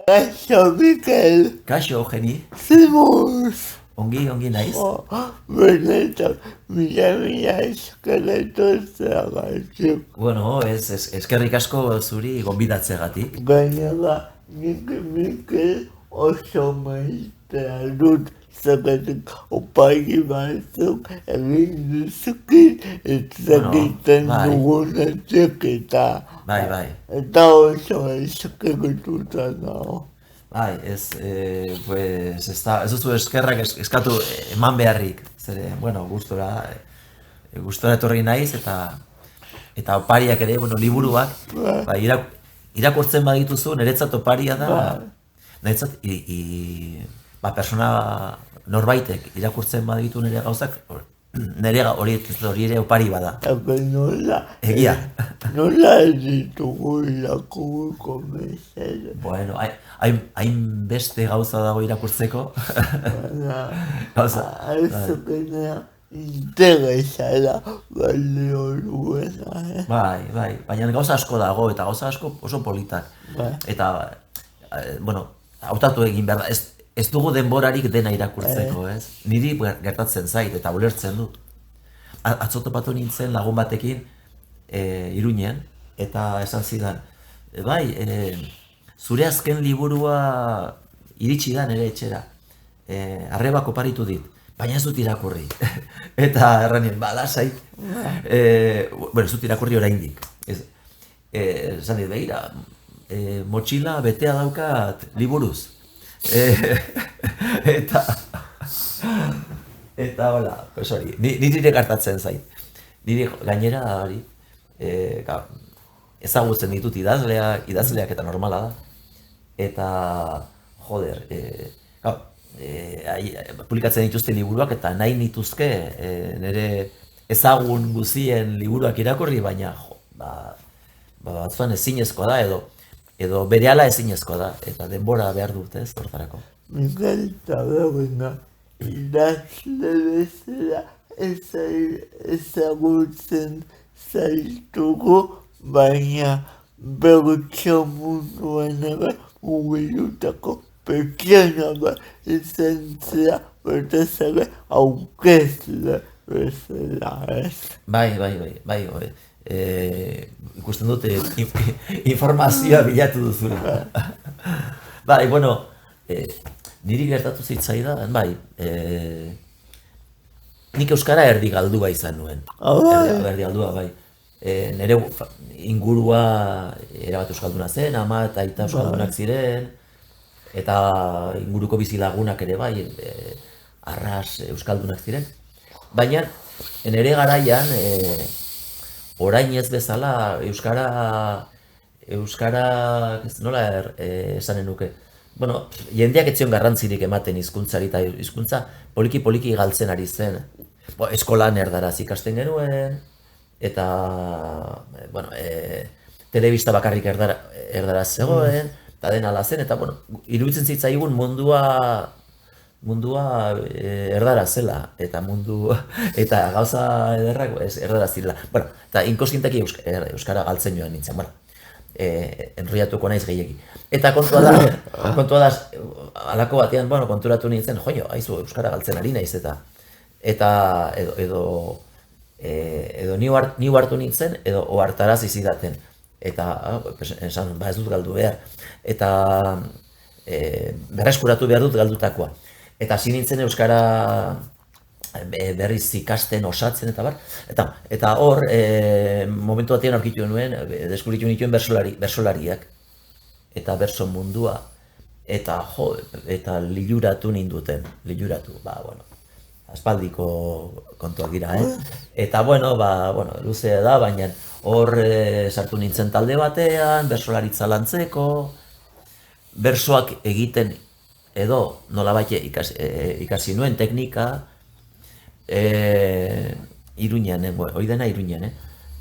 Kaixo, Mikel. Kaixo, Eugeni. Zimuz. Ongi naiz. Benetan, mila eskerretu zeragatik. Bueno, eskerrik asko zuri gonbidatzeagatik. Gainera, nik Mikel oso maitea dut zergatik opari batzuk egin duzukit egiten dugunetik eta Bai. Eta oso eskerretuta nago. Bai, pues ez duzu eskerrak eskatu eman beharrik. Zere, bueno, gustora etorri naiz eta opariak ere, bueno, liburuak, bai, irakurtzen badituzu, niretzat oparia da, niretzat, persona norbaitek irakurtzen baditu nire gauzak, nire hori ere opari bada. Nola? Egia. Nola ditugu irakurko mesede? Bueno, hain beste gauza dago irakurtzeko. Aizukenea interesala balio duena. Bai, baina gauza asko dago eta gauza asko oso politak. Eta, bueno, hautatu egin behar da, ez dugu denborarik dena irakurtzeko, ez? Niri gertatzen zait eta ulertzen dut. Atzo topatu nintzen lagun batekin Iruñen, eta esan zidan, bai, zure azken liburua iritsi da nire etxera, arrebak oparitu dit, baina ez dut irakurri. Eta erranien, lasai, bueno, ez dut irakurri oraindik. Esan dit, behira, motxila betea daukat liburuz. Eta hola, pues hori, nire gertatzen zait. Nire gainera hori, ezagutzen ditut idazleak eta normala da. Eta, joder, publikatzen dituzte liburuak eta nahi nituzke nire ezagun guzien liburuak irakurri, baina batzuan ezinezkoa da edo berehala ezinezkoa da, eta denbora behar dut, ez, hortarako. Mikel Taberna idazle bezala ezagutzen zaitugu, baina bertso munduan ere mugilutako pertsona bat izan zera bertaz ere aurkezle bezala, ez? Bai. Ikusten dute informazioa bilatu duzula. Bai, bueno, niri gertatu zitzaidan, bai, nik euskara erdi galdua izan nuen. Erdi galdua, bai. Nire ingurua erabat euskalduna zen, ama eta aita euskaldunak ziren, eta inguruko bizilagunak ere bai, arras euskaldunak ziren. Baina, nire garaian, orain ez bezala, euskara nola esanen nuke. Bueno, jendeak etzion garrantzirik ematen hizkuntzari eta hizkuntza poliki galtzen ari zen. Eskolan erdaraz ikasten genuen, eta, bueno, telebista bakarrik erdaraz zegoen, eta dena ala zen, eta, bueno, iruditzen zitzaigun mundua erdaraz zela, eta gauza ederrak erdaraz zirela. Bueno, eta inkostienteki euskara galtzen joan nintzen, bueno, enroiatuko naiz gehiegi. Eta kontua da, alako batean, bueno, konturatu nintzen, joio, haizu, euskara galtzen ari naiz, eta edo ni hartu nintzen, edo ohartaraz izidaten. Eta, esan, ez dut galdu behar. Eta berreskuratu behar dut galdutakoa. Eta hasi nintzen euskara berriz ikasten, osatzen, eta bar. Eta hor, momentu batean aurkitu nuen, deskubritu nituen bersolariak. Eta berso mundua. Eta liluratu ninduten. Bueno, aspaldiko kontuak dira, Eta, bueno, luze da, baina hor sartu nintzen talde batean, bersolaritza lantzeko, bersoak egiten edo nolabait ikasi nuen teknika, Iruñan, hori dena Iruñan,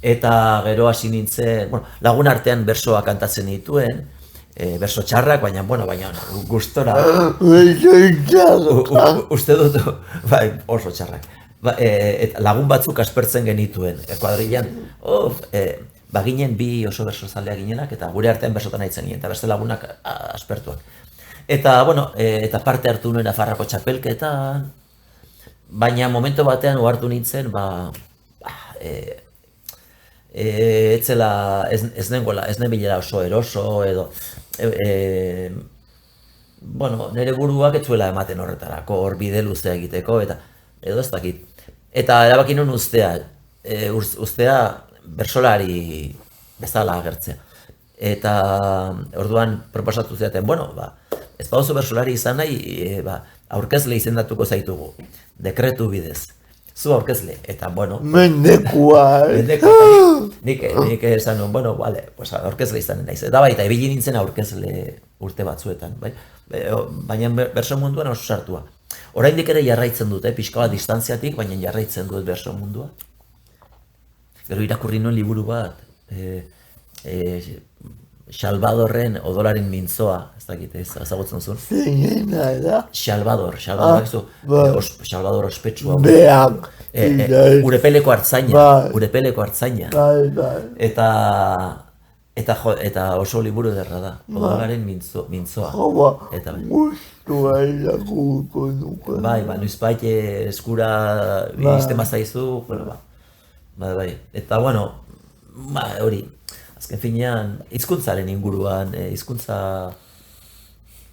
Eta gero hasi nintzen, bueno, lagun artean bersoak kantatzen dituen, berso txarrak, baina gustora. Berso txarrak. Uste dut, bai, oso txarrak. Lagun batzuk aspertzen genituen, kuadrilan, baginen bi oso bersozaleak ginenak, eta gure artean bersotan aitzen ginen, eta beste lagunak aspertuak. Eta, bueno, eta parte hartu nuen Nafarroako txapelketan, baina momentu batean ohartu nintzen, ez nenbilela oso eroso, edo, bueno, nire buruak ez zuela ematen horretarako, hor bide luzea egiteko, eta edo ez dakit. Eta erabaki nuen ustea bersolari bezala agertzea. Eta orduan proposatu zidaten, bueno, ez baduzu bersolari izan nahi, aurkezle izendatuko zaitugu, dekretu bidez. Zu aurkezle, eta bueno... Mendekua! Nik esan nuen, bueno, vale, pues aurkezle izan naiz. Eta baita, ibili nintzen aurkezle urte batzuetan, bai? Baina berso munduan oso sartua. Oraindik ere jarraitzen dut, pixka bat distantziatik, baina jarraitzen dut berso mundua. Gero irakurri nuen liburu bat, Salvadorren Odolaren mintzoa, ez dakit, ezagutzen zuen. Zeinena da? Salvador Salvador ospetsua. Beak. Urepeleko hartzaina. Eta oso liburu ederra da, Odolaren mintzoa. Gustua irakurko nuke. Bai, noizbait eskura iristen bazaizu, bai. Eta, bueno, hori, azken finean, hizkuntzaren inguruan, hizkuntza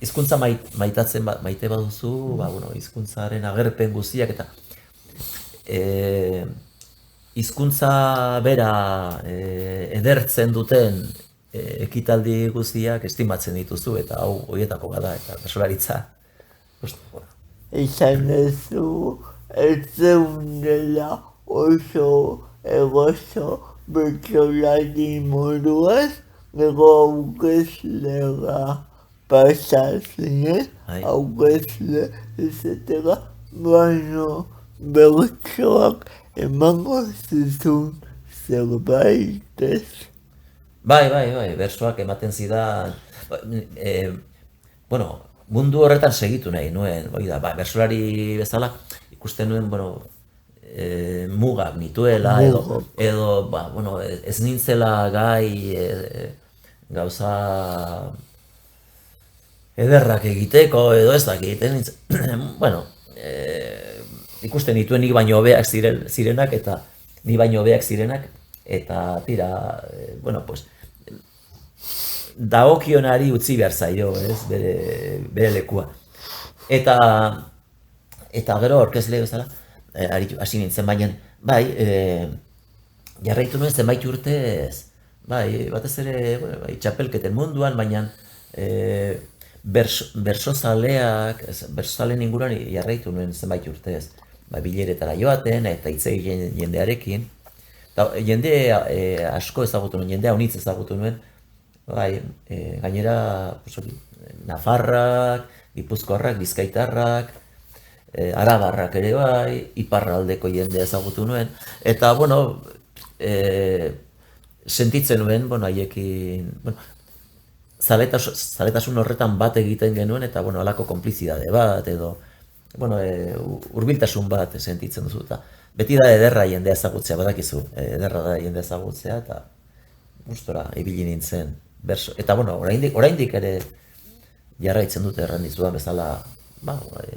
maite baduzu, hizkuntzaren agerpen guztiak, eta hizkuntza bera edertzen duten ekitaldi guztiak estimatzen dituzu, eta hau horietako bada, eta bersolaritza. Izan duzu, ez zeundela oso egoso bertsolari moduaz, gero aurkezlera pasazinen, aurkezle izatera, baina bertsoak emango zizun zerbait ez. Bai, bersoak ematen zidan, mundu horretan segitu nahi nuen, bersolari bezala ikusten nuen, mugak nituela, edo ez nintzela gai gauza ederrak egiteko, edo ez dakit, ikusten nituen nik baino hobeak zirenak, eta ni baino hobeak zirenak, eta tira, dagokionari utzi behar zaio, bere lekua. Eta gero orkezle bezala, hasi nintzen, baina, jarraitu nuen zenbait urtez, batez ere, txapelketen munduan, baina bersozaleen inguruan jarraitu nuen zenbait urtez, bileretara joaten, eta hitz egin jendearekin, jende asko ezagutu nuen, jende haunitz ezagutu nuen, gainera, Nafarrak, Gipuzkoarrak, Bizkaitarrak, Arabarrak ere bai, iparraldeko jende ezagutu nuen, eta, sentitzen nuen, haiekin, zaletasun horretan bat egiten genuen, eta, halako konplizidade bat, edo, hurbiltasun bat sentitzen duzu, eta beti da ederra jendea ezagutzea, badakizu, ederra da jendea ezagutzea, eta gustora ibili nintzen, eta, oraindik ere jarraitzen dute errandizuan bezala,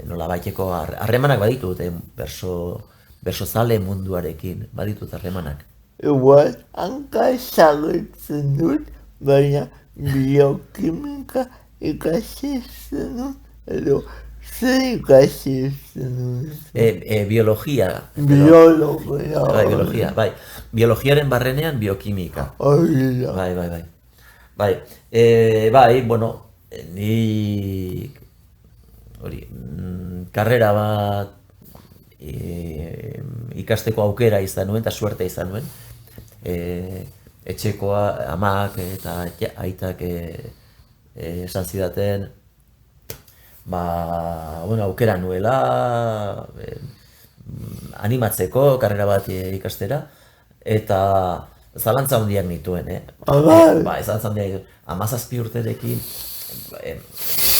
nola baiteko harremanak baditut, bersozale munduarekin, baditut harremanak. Igual, hanka ezagutzen dut, baina biokimika ikasi zenun, edo zer ikasi zenun? Biologia. Biologia. Biologiaren barrenean biokimika. Bai. Nik karrera bat ikasteko aukera izan nuen, eta suerte izan nuen. Etxekoa, amak eta aitak esan zidaten, aukera nuela, animatzeko karrera bat ikastera, eta zalantza handiak nituen, zalantza handiak nituen, 17 urterekin,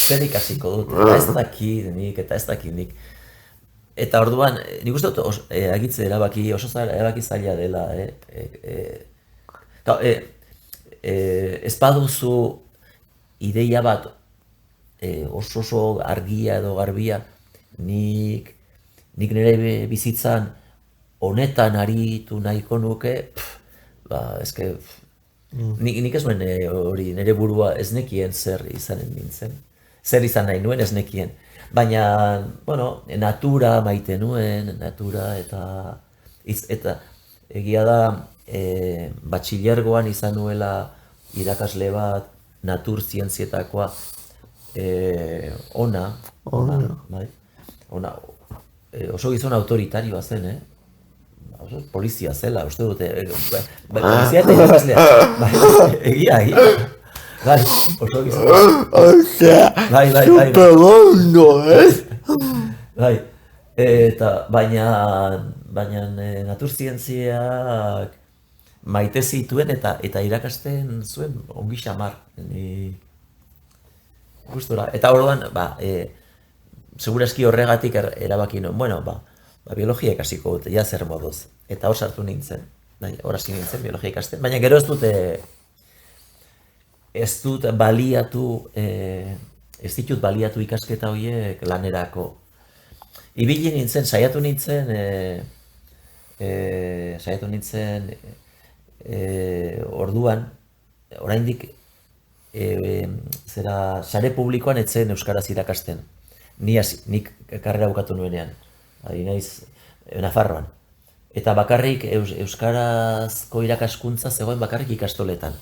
zer ikasiko dut, eta ez dakit nik. Eta orduan, nik uste dut agitze oso erabaki zaila dela, Ez baduzu ideia bat oso argia edo garbia, nik nire bizitzan honetan aritu nahiko nuke, eske, nik ez nuen hori, nire burua ez nekien zer izanen nintzen. Zer izan nahi nuen ez nekien. Baina, bueno, natura maite nuen, natura eta egia da, batxilergoan izan nuela irakasle bat, natur zientzietakoa, ona, bai? Ona, oso gizon autoritarioa zen, polizia zela, uste dute, polizia eta irakaslea, egia, bai, oso gizon. Osea, super ondo, Bai, eta baina naturzientziak maite zituen eta irakasten zuen ongi xamar. Gustora. Eta orduan, segurazki horregatik erabaki nuen, bueno, biologia ikasiko dute, ja zer moduz. Eta hor sartu nintzen, hor hasi nintzen biologia ikasten, baina gero ez dut baliatu, ez ditut baliatu ikasketa horiek lanerako. Ibili nintzen, saiatu nintzen, orduan, oraindik sare publikoan etzen euskaraz irakasten. Nik karrera bukatu nuenean, naiz Nafarroan. Eta bakarrik euskarazko irakaskuntza zegoen bakarrik ikastoletan.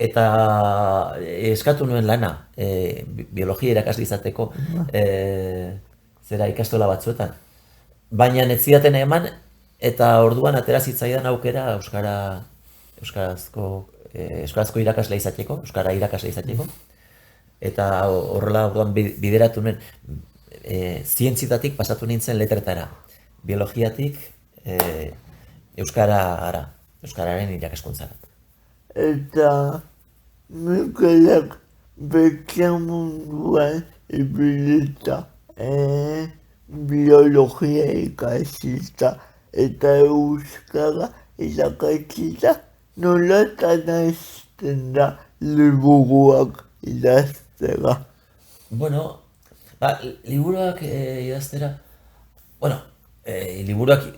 Eta eskatu nuen lana, biologia irakasle izateko ikastola batzuetan. Baina ez zidaten eman, eta orduan atera zitzaidan aukera euskarazko irakasle izateko, euskara irakasle izateko. Eta horrela orduan bideratu nuen, zientzietatik pasatu nintzen letretara. Biologiatik euskararen irakaskuntzara. Eta Mikelek bekemunduan ibilita biologia ikasita eta euskara irakasita nolatan hasten da liburuak idaztera. Bueno, liburuak idaztera, bueno,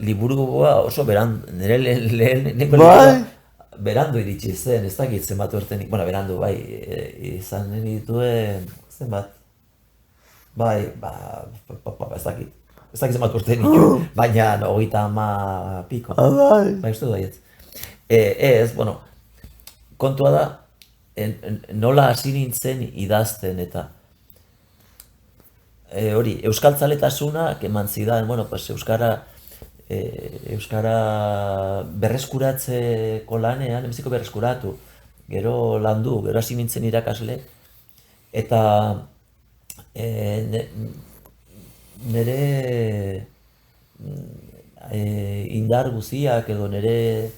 liburua oso nire leheneko liburua berandu iritsi zen, ez dakit zenbat urtenik, bueno, berandu, bai, izan dituen, zenbat, bai, ez dakit zenbat urtenik, baina 30 piko, bai, uste du baietz. Ez, bueno, kontua da, nola hasi nintzen idazten eta hori, euskaltzaletasuna eman zidan, bueno, pues euskara berreskuratzeko lanean, emeziko berreskuratu, gero landu, gero hasi nintzen irakasle, eta nire indar guztiak edo nire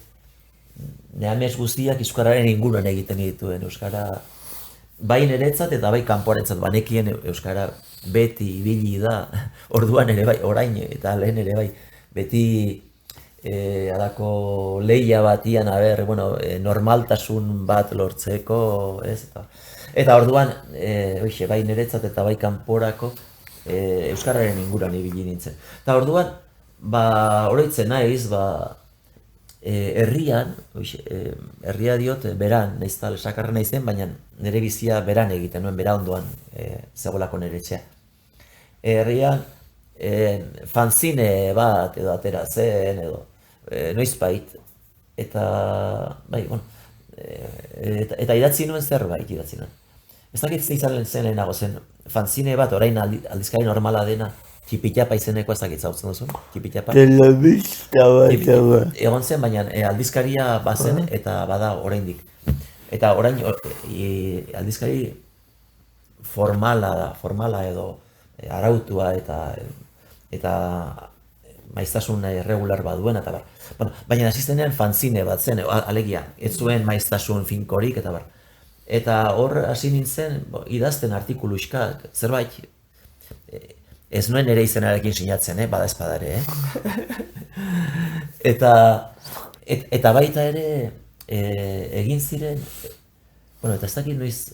amets guztiak euskararen inguruan egiten dituen, euskara bai niretzat eta bai kanpoarentzat, banekien euskara beti ibili da, orduan ere bai, orain eta lehen ere bai, beti alako lehia batian, normaltasun bat lortzeko, ez? Eta orduan, bai niretzat eta bai kanporako euskararen inguruan ibili nintzen. Eta orduan, oroitzen naiz, herria diot beran, nahiz eta sakarra naizen, baina nire bizia beran egiten nuen, bera ondoan zegoelako nire etxea. Herrian, fanzine bat edo atera zen edo noizbait, eta bai, bueno, eta idatzi nuen zerbait idatzi nuen. Ez dakit izan zen lehenago zen, fanzine bat orain aldizkari normala dena, Txipitapa izeneko ez dakit zautzen duzun, Txipitapa. Telebista bat. Egon zen, baina aldizkaria bazen eta bada oraindik. Eta orain aldizkari formala edo arautua eta maiztasun regular baduen eta bar. Baina asistenean fanzine bat zen, alegia, ez zuen maiztasun finkorik eta bar. Eta hor hasi nintzen idazten artikuluxkak, zerbait, ez nuen ere izenarekin sinatzen, bada espadare, Eta baita ere, egin ziren, bueno, eta ez dakit noiz,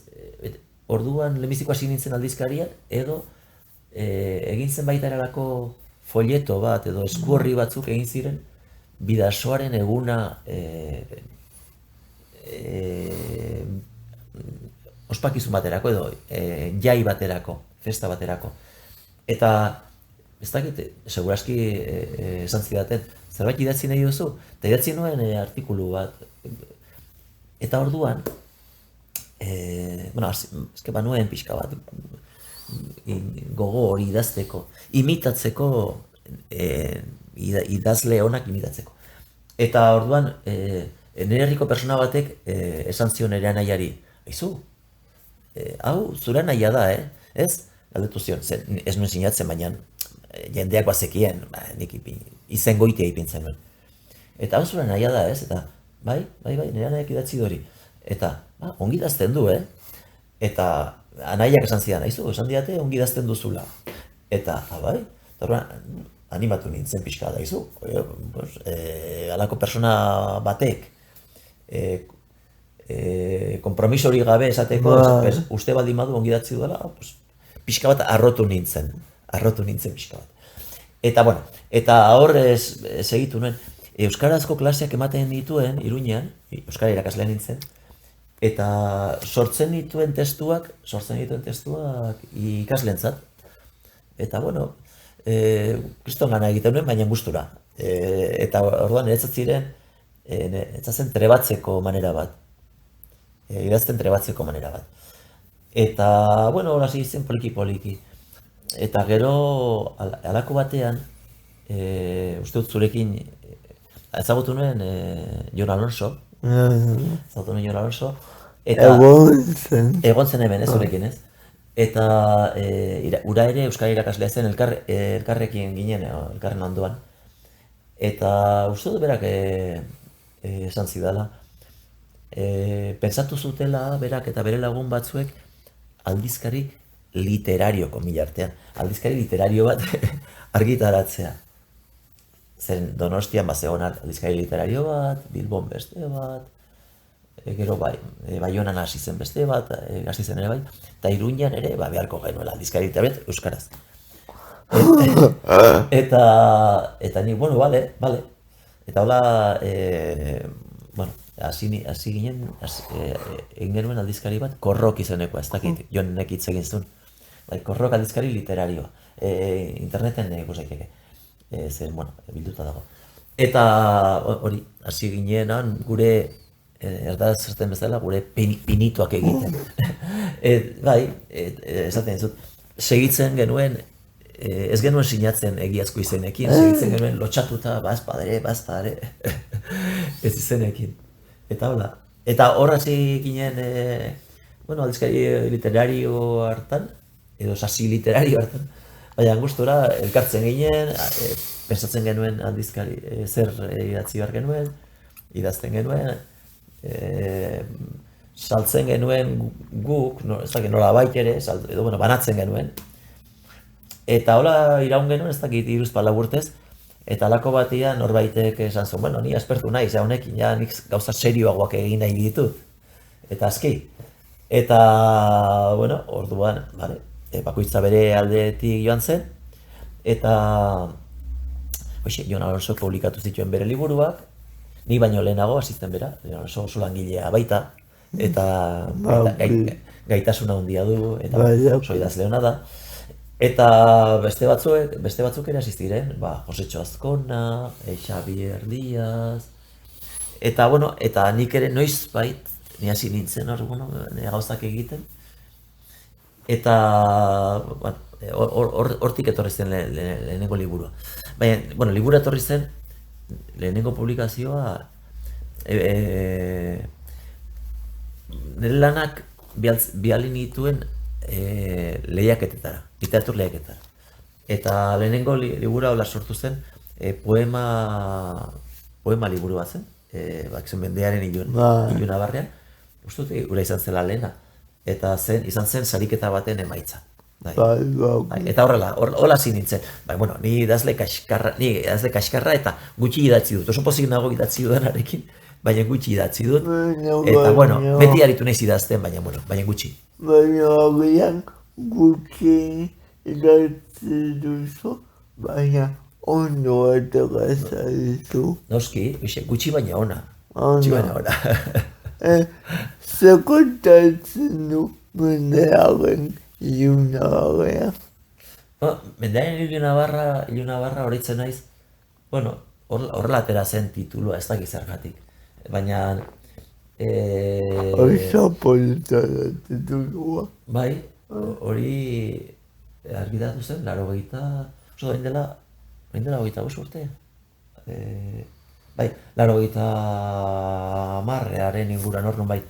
orduan lehenbiziko hasi nintzen aldizkarian, edo egin zen baita eralako folleto bat, edo esku horri batzuk egin ziren, Bidasoaren eguna ospakizun baterako, edo jai baterako, festa baterako. Eta, ez dakit, seguraski esan zidaten, zerbait idatzi nahi duzu, eta idatzi nuen artikulu bat. Eta orduan, bueno, ezke banuen pixka bat, gogo hori idazteko, imitatzeko, idazle honak imitatzeko. Eta orduan, nire herriko persona batek esan zion nire anaiari, aizu, hau zure anaia da, ez? Galdetu zion, ez nuen sinatzen, baina jendeak bazekien, nik izen goitea ipintzen nuen. Eta hau zure anaia da, ez? Eta, bai, nire anaiak idatzi dori. Eta, ongi idazten du, Eta anaiak esan zidan, aizu, esan diate ongi idazten duzula. Eta, bai, eta orduan, animatu nintzen pixka da, aizu. Halako persona batek, kompromiso hori gabe esateko, uste baldin badu ongi idatzi duela, pixka bat arrotu nintzen pixka bat. Eta, bueno, eta hor segitu nuen, euskarazko klaseak ematen dituen, Iruñean, euskara irakaslea nintzen, eta sortzen dituen testuak ikaslentzat. Eta, bueno, kriston gana egiten nuen, baina gustura. Eta orduan netzatzen trebatzeko manera bat. Idazten trebatzeko manera bat. Eta, bueno, hori hasi zen poliki. Eta gero, halako batean, uste dut zurekin, ezagutu nuen Jon Alonso. Ezagutu nuen Jon Alonso. Egon zen hemen, zurekin, ez? Eta ura ere euskara irakaslea zen elkarrekin ginen, elkarren ondoan. Eta uste dut berak esan zidala. Pentsatu zutela berak eta bere lagun batzuek aldizkari literario, komila artean, aldizkari literario bat argitaratzea. Zen Donostian bazegoen aldizkari literario bat, Bilbon beste bat, gero Baionan hasi zen beste bat, hasi zen ere bai, eta Iruñan ere beharko genuela aldizkari literario bat euskaraz. Eta ni, bueno, bale. Eta hola, bueno, hasi ginen, egin genuen aldizkari bat, Korrok izenekoa, ez dakit, Jonek hitz egin zuen. Korrok aldizkari literarioa, interneten ikusaiteke, zen, bueno, bilduta dago. Eta hori, hasi ginenan gure, erdaz zerten bezala, gure pinituak egiten. Bai, esaten dizut, segitzen genuen, ez genuen sinatzen egiazko izenekin, segitzen genuen lotxatuta, bazpadere, ez izenekin. Eta hola. Eta hor hasi ginen, bueno, aldizkari literario hartan, edo sasi literario hartan, baina gustura elkartzen ginen, pensatzen genuen aldizkari zer idatzi behar genuen, idazten genuen, saltzen genuen guk, ez dakit nola bait ere, edo bueno, banatzen genuen. Eta hola iraun genuen, ez dakit 3-4 urtez, eta halako batean norbaitek esan zuen, bueno, ni aspertu naiz, honekin, ja nik gauza serioagoak egin nahi ditut. Eta aski. Eta, bueno, orduan, bale, bakoitza bere aldetik joan zen, eta Jon Alonso publikatu zituen bere liburuak, ni baino lehenago hasizten bera, Jon Alonso oso langilea baita, eta gaitasuna handia du, eta oso idazle ona da. Eta beste batzuk ere hasi ziren, Josetxo Azkona, Xabier Díaz, eta, bueno, eta nik ere noizbait, ni hasi nintzen hor, bueno, nire gauzak egiten, eta hortik etorri zen lehenengo liburua. Baina, bueno, liburua etorri zen, lehenengo publikazioa, nire lanak bialin dituen lehiaketetara, literatur lehiaketara. Eta lehenengo libura hola sortu zen, poema liburu bat zen, Bakizun Mendearen Iluna Barrean, uste dut gura izan zela lehena, eta izan zen sariketa baten emaitza. Eta horrela hasi nintzen. Bueno, ni idazle kaskarra eta gutxi idatzi dut, oso pozik nago idatzi duenarekin, baina gutxi idatzi dut. Baina, Eta, bueno, baina- beti aritu naiz idazten, baina gutxi. Baina agian gutxi idatzi duzu, baina ondo atera zaizu. Noski, gutxi baina ona. Ona. Gutxi baina ona. Zer kontatzen du mendearen ilunabarrea? Mendearen Ilunabarra horitzen naiz, bueno, horrela atera zen titulua, ez dakit zergatik. Baina, Oso polita da titulua. bai, hori argitatu zen, oso orain dela 25 urte. Bai, 90 inguruan hor nonbait,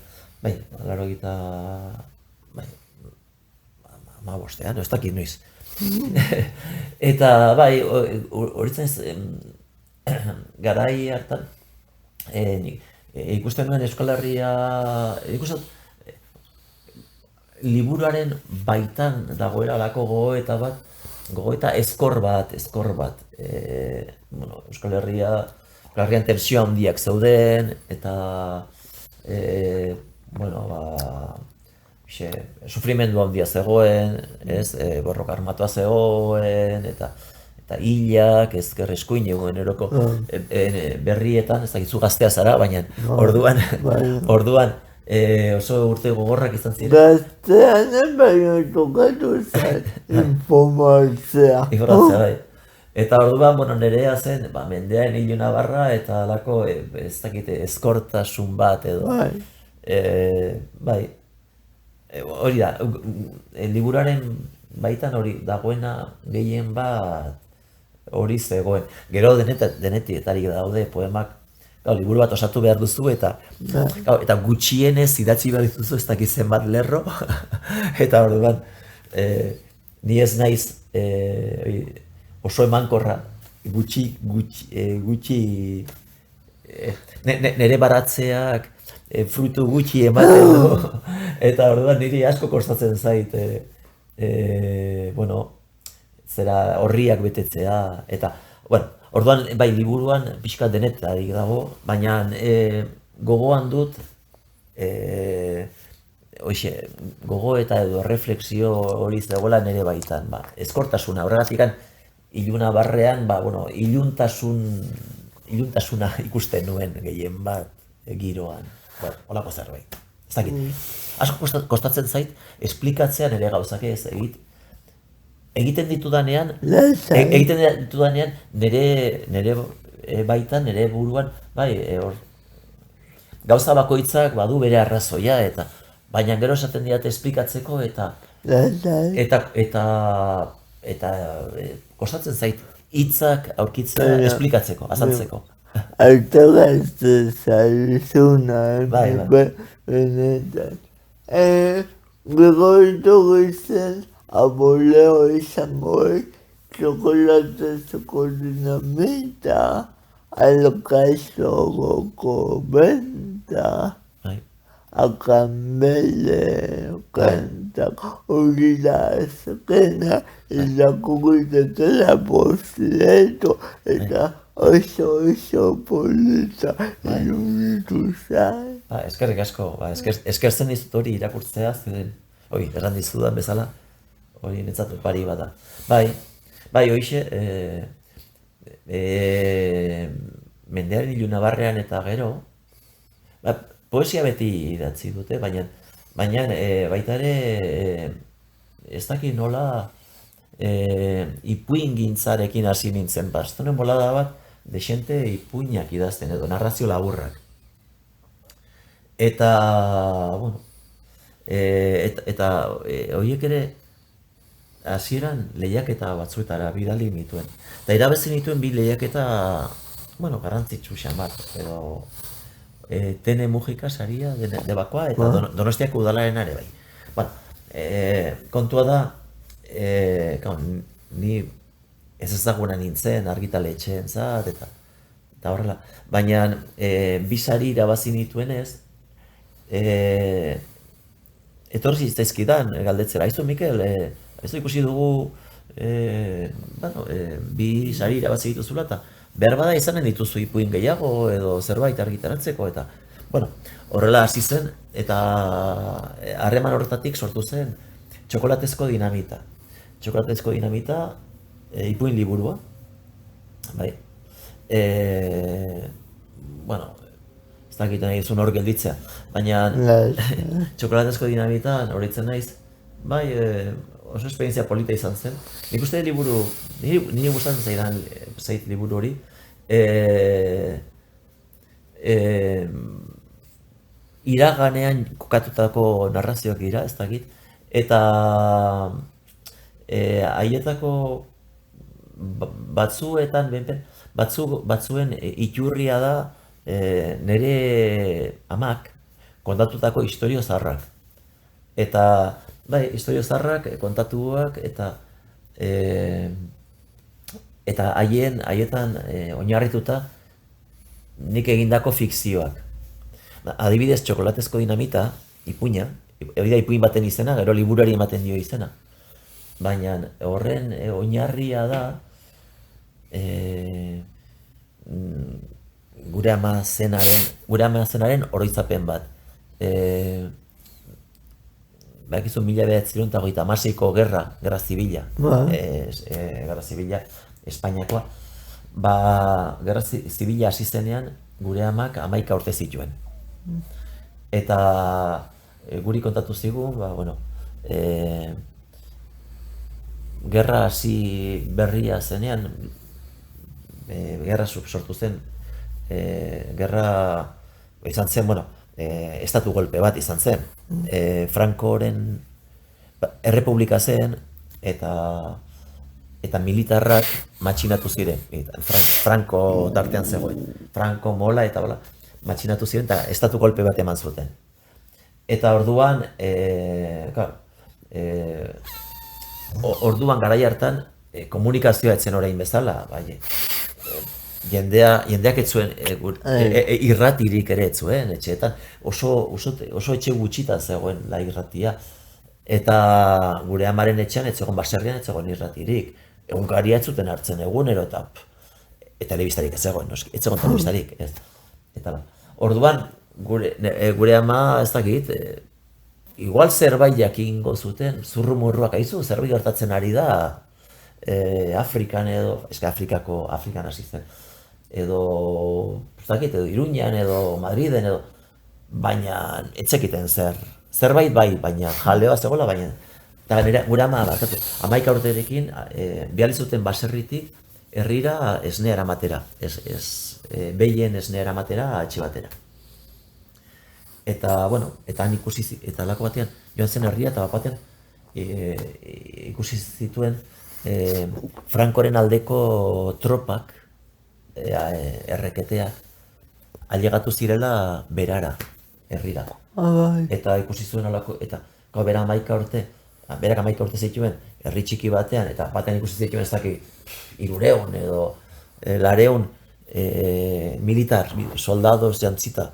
bai, 15, ez dakit noiz. Eta bai, horitzen garai hartan, ikusten nuen Euskal Herria, liburuaren baitan dagoela lako gogoeta ezkor bat. Bueno, Euskal Herrian tentsio handiak zeuden, eta, bueno, sufrimendu handia zegoen, ez, borroka armatua zegoen, eta hilak, ezker eskuin egun eroko berrietan, ez dakizu gaztea zara, baina orduan oso urte gogorrak izan ziren. Gaztean baino tokatu zen informatzea. Bai. Eta orduan, bueno, nerea zen, mendearen Ilunabarra eta alako, ez dakite, eskortasun bat edo. Bai. Hori da, liburuaren baitan hori dagoena gehien bat hori zegoen. Gero denetietarik daude poemak, liburu bat osatu behar duzu eta gutxienez idatzi behar dituzu ez dakit zenbat lerro. Eta orduan, ni ez naiz oso emankorra, gutxi nire baratzeak frutu gutxi ematen du, eta orduan niri asko kostatzen zait, bueno, zera horriak betetzea, eta, bueno, orduan, bai, liburuan pixkat denetarik dago, baina gogoan dut, gogoeta edo refleksio hori zegoela nire baitan, ezkortasuna, horregatik Ilunabarrean, bueno, iluntasuna ikusten nuen gehien bat giroan. Holako zerbait. Ez dakit. Asko kostatzen zait, esplikatzea nire gauzak ez egiten ditudanean, nire baitan, nire buruan, bai, gauza bakoitzak badu bere arrazoia, eta baina gero esaten diate esplikatzeko, eta kostatzen zait, hitzak aurkitzea esplikatzeko, azaltzeko. Alteratzen zaizuna, benetan. Gero etorri zen, aboleo izango txokolatezeko dinamita, alkazoroko benta, akambele kantak, hori da azkena, irakurritetela posleto, eta oso polita iruditu zai. Eskerrik asko, eskertzen dizut hori irakurtzea, erran dizudan bezala, hori netzat opari bada. Bai, hoixe, mendearen Ilunabarrean eta gero, poesia beti idatzi dute, baina baita ere, ez dakit nola, ipuin gintzarekin hasi nintzen, bastonen bolada bat, desente ipuinak idazten edo, narrazio laburrak. Eta, bueno, eta horiek ere, hasieran lehiaketa batzuetara bidali nituen. Eta irabezi nituen bi lehiaketa, bueno, garrantzitsu xamar, edo Tene Mujika saria debakoa eta Donostiako udalaren ere bai. Bueno, kontua da, ni ez ezaguna nintzen argitaletxeen zat, eta horrela. Baina bi sari irabazi nituenez, etorri zitzaizkidan galdetzera. Aizu, Mikel, aizu ikusi dugu bi sari irabazi dituzula, eta behar bada izanen dituzu ipuin gehiago edo zerbait argitaratzeko, eta, bueno, horrela hasi zen, eta harreman horretatik sortu zen Txokolatezko dinamita. Txokolatezko dinamita, ipuin liburua, bai. Bueno, ez dakit nahi zuen hor gelditzea, baina Txokolatezko dinamitan horitzen naiz, bai, oso esperientzia polita izan zen. Nik uste liburu, nire gustatzen zaidan zait liburu hori, iraganean kokatutako narrazioak dira, ez dakit, eta haietako batzuetan, batzuen iturria da nire amak kontatutako istorio zaharrak. Eta, bai, istorio zaharrak, kontatuak, eta haietan oinarrituta nik egindako fikzioak. Adibidez, Txokolatezko dinamita, ipuina, hori da ipuin baten izena, gero liburuari ematen dio izena. Baina horren oinarria da gure ama zenaren oroitzapen bat. Bakizu 1956ko gerra zibila, gerra zibila Espainiakoa, gerra zibila hasi zenean gure amak 11 urte zituen. Eta guri kontatu zigun, gerra hasi berria zenean, gerra sortu zen, gerra izan zen, estatu golpe bat izan zen. Francoren errepublika zen, eta militarrak matxinatu ziren. Franco tartean zegoen. Franco, Mola eta bola, matxinatu ziren, eta estatu golpe bat eman zuten. Eta orduan, garai hartan, komunikazioa etzen orain bezala, bai, jendeak ez zuen irratirik ere ez zuen, etxeetan, oso etxe gutxita zegoen la irratia, eta gure amaren etxean ez zegoen baserrian ez zegoen irratirik, egunkaria ez zuten hartzen egunero, eta telebistarik ez zegoen, ez zegoen telebistarik, ez. Orduan, gure ama ez dakit, igual zerbait jakingo zuten, zurrumurruak aizu, zerbait gertatzen ari da, Afrikan edo, Afrikan hasi zen, edo Iruñan edo Madriden edo, baina etzekiten zerbait bai, baina jaleoa zegoela, baina, eta gure ama, 11 urterekin, bihali zuten baserritik herrira esne eramatera, behien esne eramatera atxe batera. Eta, eta han ikusi, eta lako batean, joan zen herria, eta bat batean ikusi zituen Francoren aldeko tropak, erreketeak, ailegatu zirela berara, herrira. Eta ikusi zuen alako, eta berak 11 urte zituen, herri txiki batean, eta batean ikusi zituen ez daki 300 edo 400 militar, soldados jantzita,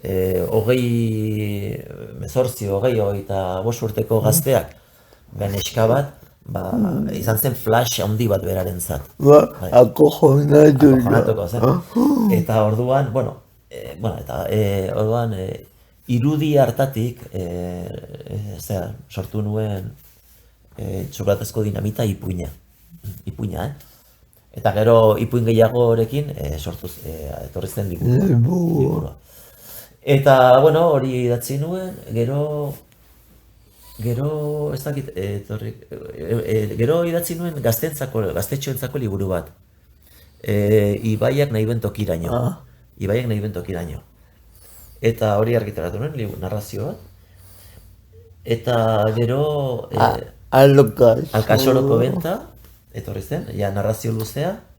25 urteko gazteak, neska bat, izan zen flash handi bat beraren zat. Akojonatuko zen. Eta orduan, irudi hartatik, sortu nuen Txokolatezko dinamita ipuina. Eta gero ipuin gehiagorekin etorri zen liburua. Eta, hori idatzi nuen, gero, ez dakit, gero idatzi nuen gaztetxoentzako liburu bat. Ibaiak nahi duen tokiraino. Eta hori argitaratu nuen, narrazio bat. Eta gero, Alkasoroko benta, etorri zen, narrazio luzea.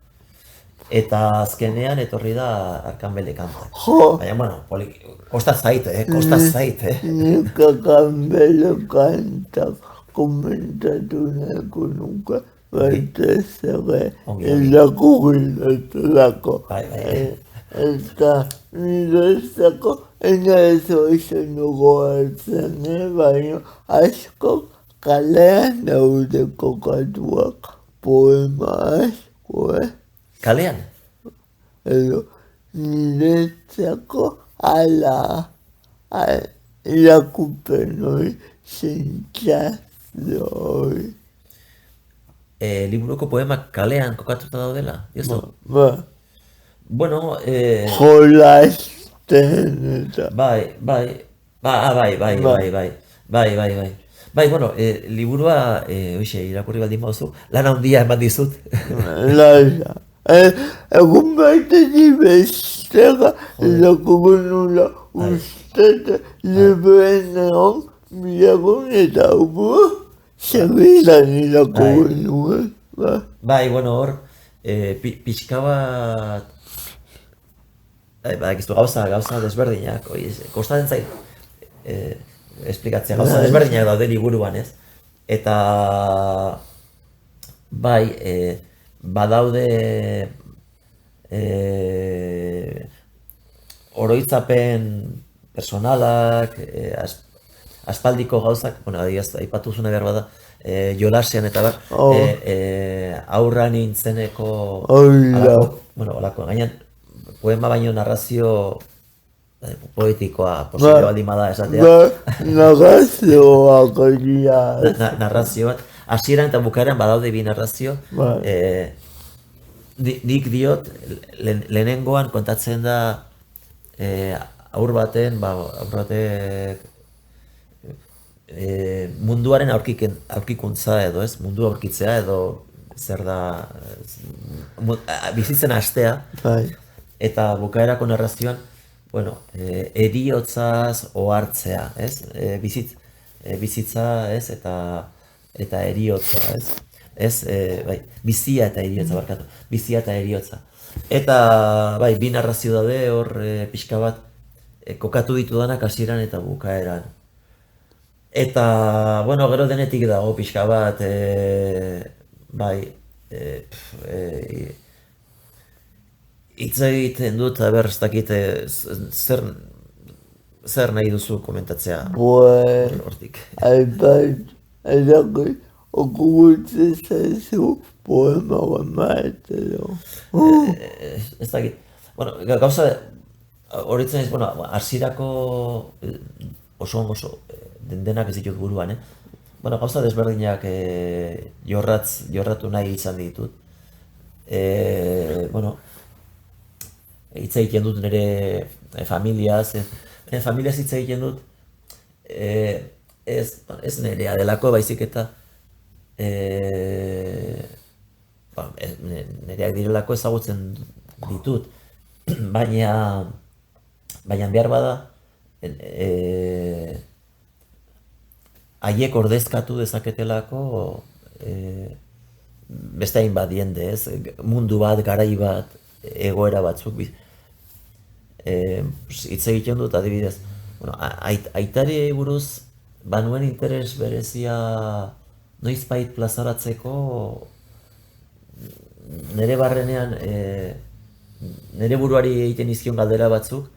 Eta azkenean etorri da Arkambele kanta. Baina, kostaz zait. Nik Arkambele kanta komentatu nahiko nuke, baitez ere irakurrilatulako. Eta niretzako ez oizan gogoratzen, baina asko kalean daude kokatuak poema asko, Kalean? edo niretzako irakupen hori, sentsazio hori. Liburuko poemak kalean kokatuta daudela, diozu? Ba, Bueno, jolasten eta. bai, bai, Bai, bueno, liburua, hoxe, irakurri baldin bauzu, lan handia eman dizut. Laia. Egun batetik bestera irakurri nula ustete librenean bilagun eta segidan irakurri nuen. Bai, bueno, hor, pixka bat, bakizu gauza desberdinak, kostatzen zait, esplikatzea, gauza desberdinak daude liburuan, ez? Eta, bai, badaude oroitzapen personalak, aspaldiko gauzak, bueno, aipatu zuna behar bada, jolasean eta bar, aurra nintzeneko, bueno, olako, gainan, poema baino narrazio poetikoa, posible baldin bada esatea. Narrazioak egia. Narrazio bat, hasieran eta bukaeran badaude bi narrazio, nik diot, lehenengoan kontatzen da aur baten, munduaren aurkikuntza edo ez, mundua aurkitzea edo zer da, bizitzen hastea, eta bukaerako narrazioan, bueno, eriotzaz ohartzea, ez, bizitza, ez, eta eriotza, ez, ez, bai, bizia eta eriotza barkatu, bizia eta eriotza. Eta, bai, bi narrazio daude hor pixka bat kokatu ditudanak hasieran eta bukaeran. Eta, bueno, gero denetik dago pixka bat, bai, hitz egiten dut, aber ez dakit zer nahi duzu komentatzea hortik. Edaki, okugutzen zaizu poema gamaetero. Ez dakit. Bueno, gauza, horitzen ez, bueno, hasierako oso denak ez ditut buruan, Bueno, gauza desberdinak jorratu nahi izan ditut. Bueno, hitz egiten dut nire familiaz, familiaz hitz egiten dut, ez nirea delako baizik eta nireak direlako ezagutzen ditut, baina behar bada haiek ordezkatu dezaketelako beste hainbat jende, ez? Mundu bat, garai bat, egoera batzuk hitz egiten dut adibidez. Bueno, aitari buruz banuen interes berezia noizbait plazaratzeko nire barrenean nire buruari egiten izkion galdera batzuk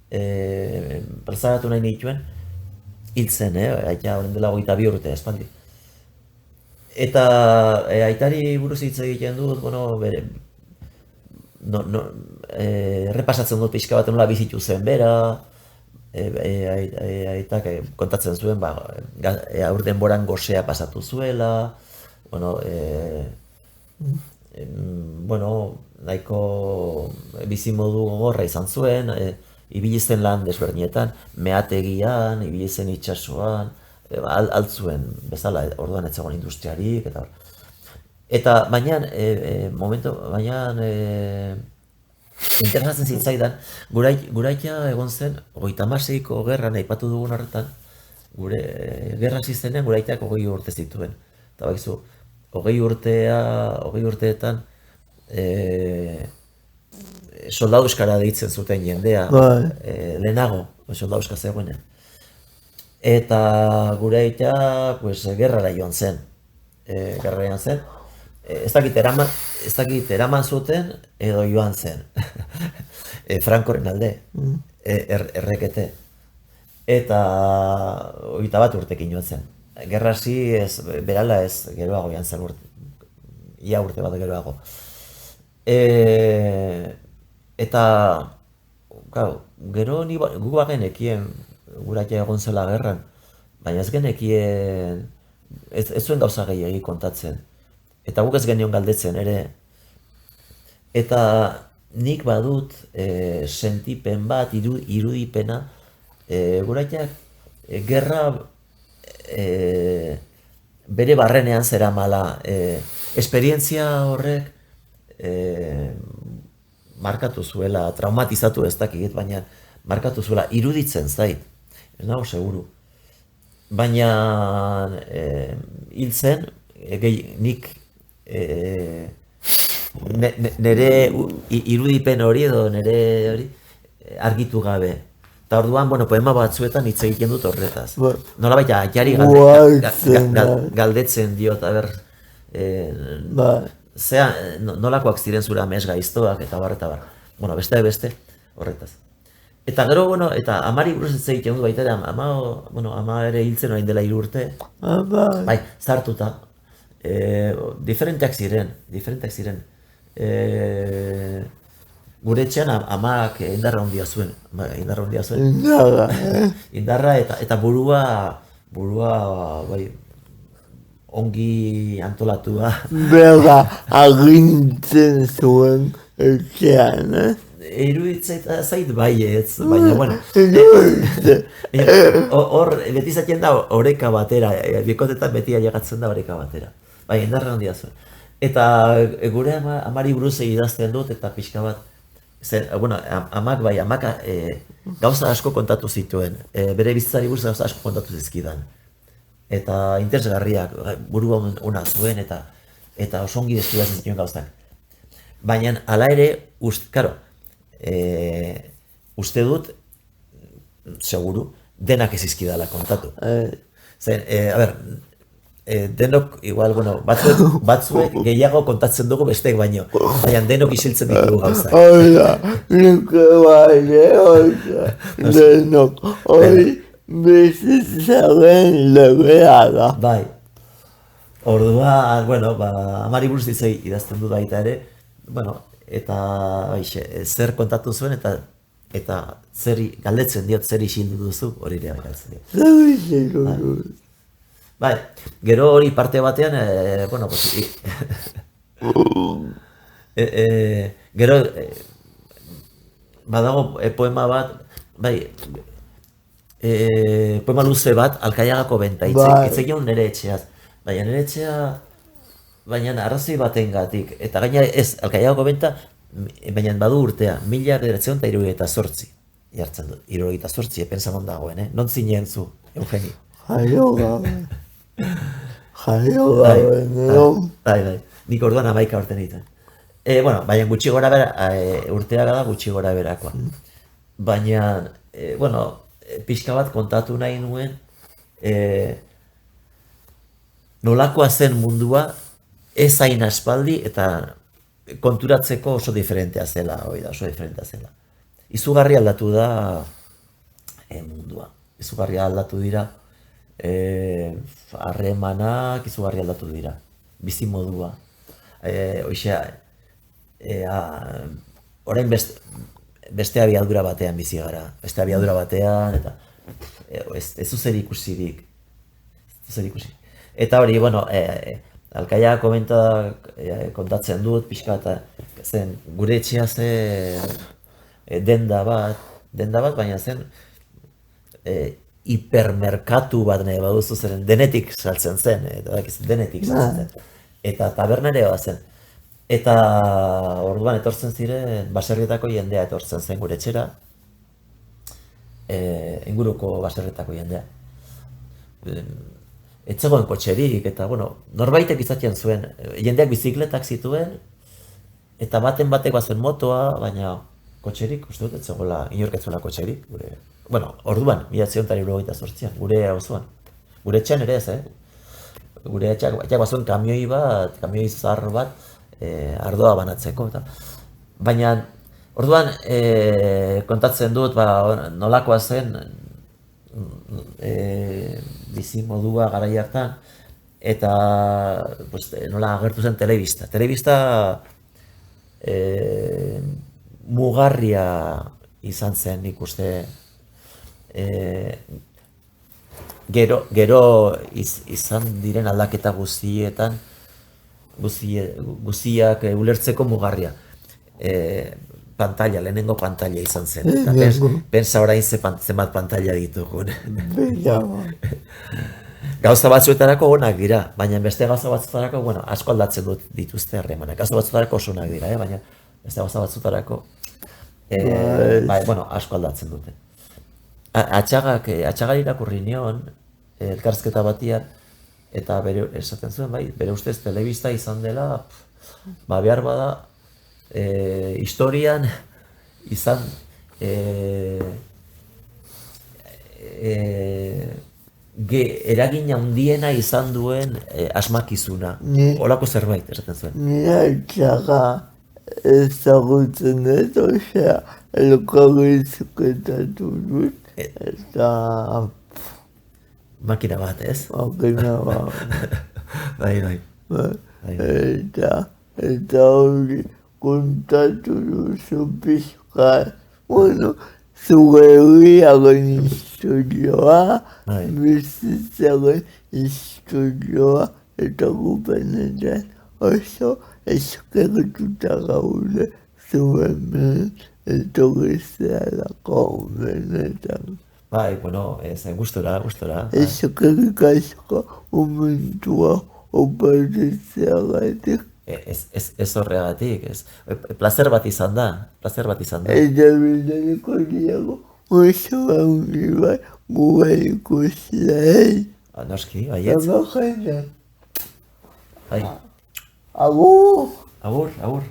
plazaratu nahi nituen hil zen, aita horren dela 22 urte, espaldi. Eta aitari buruz hitz egiten dut, bueno, errepasatzen dut pixka bat nola bizitu zen bera, aitak kontatzen zuen, aur denboran gosea pasatu zuela, nahiko bizimodu gogorra izan zuen, ibili zen lan desberdinetan, meategian, ibili zen itsasoan, altzuen bezala, orduan ez zegoen industriarik, eta baina, interesatzen zitzaidan, guraitia egon zen, 36ko gerran aipatu dugun horretan, gure gerra hasi zenean guraiteak 20 urte zituen. Eta bakizu, 20 urteetan soldauskara deitzen zuten jendea, lehenago, soldauska zegoenean. Eta guraitea, gerrara joan zen. Ez dakit eraman zuten edo joan zen. Frankoren alde, errekete. Eta 21 urtekin joan zen. Gerra hasi berala ez geroago joan zen ia urte bat geroago. Eta, gero gu bagenekien, guratia egon zela gerran, baina ez genekien, ez zuen gauza gehiagi kontatzen. Eta guk ez genion galdetzen ere. Eta nik badut sentipen bat, irudipena, guratiak gerra bere barrenean zeramala. Esperientzia horrek markatu zuela, traumatizatu ez dakit, baina markatu zuela, iruditzen zait, ez nago seguru. Baina hil zen, nik nire irudipen hori edo nire hori argitu gabe. Eta orduan, poema batzuetan hitz egiten dut horretaz. Nola baita, jari galdetzen diot, nolakoak ziren zura mes gaiztoak eta bar, eta bar. Beste, horretaz. Eta gero, eta amari buruz ez egiten dut baita ere, ama ere hiltzen orain dela 3 urte. Bai, zartuta. Diferenteak ziren. Gure etxean amak indarra handia zuen. Indarra eta burua ongi antolatua. Bera agintzen zuen etxean, Iruditzen zait baietz, baina, hor beti zaten da oreka batera, bikotetan beti ailegatzen da oreka batera. Bai, indarra handia zuen. Eta gure amari buruz idazten dut, eta pixka bat, amak gauza asko kontatu zituen, bere bizitzari buruz gauza asko kontatu zizkidan. Eta interesgarriak, burua ona zuen, eta oso ongi deskribatzen zituen gauzak. Baina, hala ere, uste dut, seguru, denak ez izkidala kontatu. Zen, denok, igual, batzuek gehiago kontatzen dugu besteek baino, baina denok isiltzen ditugu gauzak. Hola, nuke denok, hori bizitzaren legea da. Bai. Orduan, amari buruz idazten dut baita ere, eta zer kontatu zuen eta zer galdetzen diot, zer isildu duzu, hori ere galdetzen diot. Zer isildu duzu. Bai, gero hori parte batean, gero badago poema bat, poema luze bat, Alkaiagako benta, hitz egin nire etxeaz. Baina nire etxea, baina arrazoi batengatik, eta gaina ez, Alkaiagako benta, baina badu urtea, 1978 jartzen dut, 78, pensamon dagoen, non zinen zu, Eugeni? Jaio gabe, non? Bai, nik orduan 11 urte nituen. Baina gutxi gora bera, urtea da gutxi gora berakoa. Baina, pixka bat kontatu nahi nuen, nolakoa zen mundua, ez hain aspaldi eta konturatzeko oso diferentea zela, Izugarri aldatu da mundua, izugarri aldatu dira, harremanak izugarri aldatu dira, bizimodua. Orain beste abiadura batean bizi gara, eta ez du zer ikusirik. Eta hori, Alkaiagako benta kontatzen dut, pixka eta zen gure etxea denda bat, baina zen hipermerkatu bat nahi baduzu zeren denetik saltzen zen, eta tabernare bat zen. Eta orduan etortzen ziren, baserrietako jendea etortzen zen gure etxera, inguruko baserrietako jendea. Ez zegoen kotxerik, eta norbaitek izatean zuen, jendeak bizikletak zituen, eta batek bazuen motoa, baina kotxerik, uste dut, ez zegoela, inork ez zuela kotxerik, orduan, 1978an, gure auzoan. Gure etxean ere ez, Gure etxeak bazuen kamioi zahar bat, ardoa banatzeko, baina, orduan, kontatzen dut, nolakoa zen, bizimodua garai hartan, eta nola agertu zen telebista. Telebista mugarria izan zen, nik uste, gero izan diren aldaketa guztietan, guztiak ulertzeko mugarria. Pantalla, lehenengo pantalla izan zen. Eta pensa orain zenbat pantalla ditugun. Gauza batzuetarako onak dira, baina beste gauza batzuetarako, bueno, asko aldatzen dituzte harremanak. Gauza batzuetarako oso onak dira, baina beste gauza batzuetarako, bueno, asko aldatzen dute. Atxagari irakurri nion, elkarrizketa batian, eta bere, esaten zuen, bere ustez telebista izan dela, behar bada, historian izan eragin handiena izan duen asmakizuna. Olako zerbait, esaten zuen. Nire atxaga ezagutzen dut, osea, elkarrizketatu dut, eta makina bat, ez? makina bat. Bai. Eta hori kontatu duzu pixka, bueno, zure herriaren historioa, bizitzaren historioa, eta gupenetan oso eskertuta gaude zuen etorri zeharako benetan. Bai, bueno, gustora. Eskerrik asko momentua oparitzea. Ez horregatik, placer bat izan da. Eta bidaliko diago, oso handi bai, gure ikuslei. Noski, baietz. Eta jende. Bai. Agur! Agur.